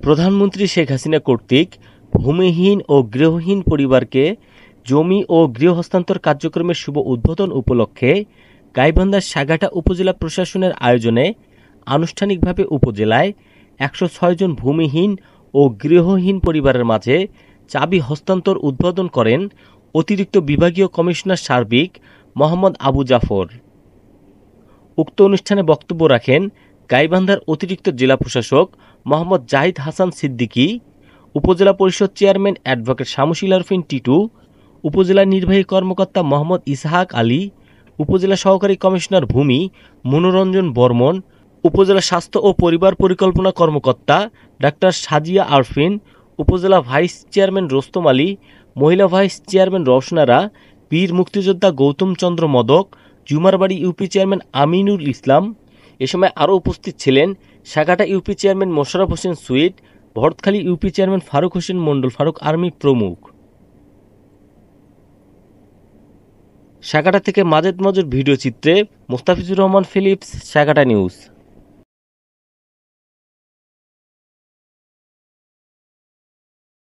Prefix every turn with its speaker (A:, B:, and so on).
A: প্রধানমন্ত্রী শেখ হাসিনা কর্তৃক ভূমিহীন ও গৃহহীন পরিবারকে জমি ও গৃহ হস্তান্তর কার্যক্রমের শুভ উদ্বোধন উপলক্ষে গাইবান্ধার সাগাটা উপজেলা প্রশাসনের আয়োজনে আনুষ্ঠানিকভাবে উপজেলায় ১০৬ জন ভূমিহীন ও গৃহহীন পরিবারের মাঝে চাবি হস্তান্তর উদ্বোধন করেন অতিরিক্ত বিভাগীয় কমিশনার সার্বিক মোহাম্মদ আবু জাফর। উক্ত অনুষ্ঠানে বক্তব্য রাখেন গাইবান্ধার অতিরিক্ত জেলা প্রশাসক মোহাম্মদ জাহিদ হাসান সিদ্দিকী, উপজেলা পরিষদ চেয়ারম্যান অ্যাডভোকেট শামসুল আরফিন টিটু, উপজেলা নির্বাহী কর্মকর্তা মোহাম্মদ ইসহাক আলী, উপজেলা সহকারী কমিশনার ভূমি মনোরঞ্জন বর্মন, উপজেলা স্বাস্থ্য ও পরিবার পরিকল্পনা কর্মকর্তা ডাক্তার সাজিয়া আরফিন, উপজেলা ভাইস চেয়ারম্যান রোস্তম আলী, মহিলা ভাইস চেয়ারম্যান রওশনারা, বীর মুক্তিযোদ্ধা গৌতম চন্দ্র মদক, জুমারবাড়ি ইউপি চেয়ারম্যান আমিনুল ইসলাম। এ সময় আরও উপস্থিত ছিলেন Saghata UP chairman Mosharraf Hossain Sweet, Bharatkhali UP chairman Faruk Hossain Mondal Faruk Army প্রমুখ। সাগাটা থেকে মাজেদ মজুর ভিডিও চিত্রে মোস্তাফিজুর রহমান ফিলিপস, সাগাটা নিউজ।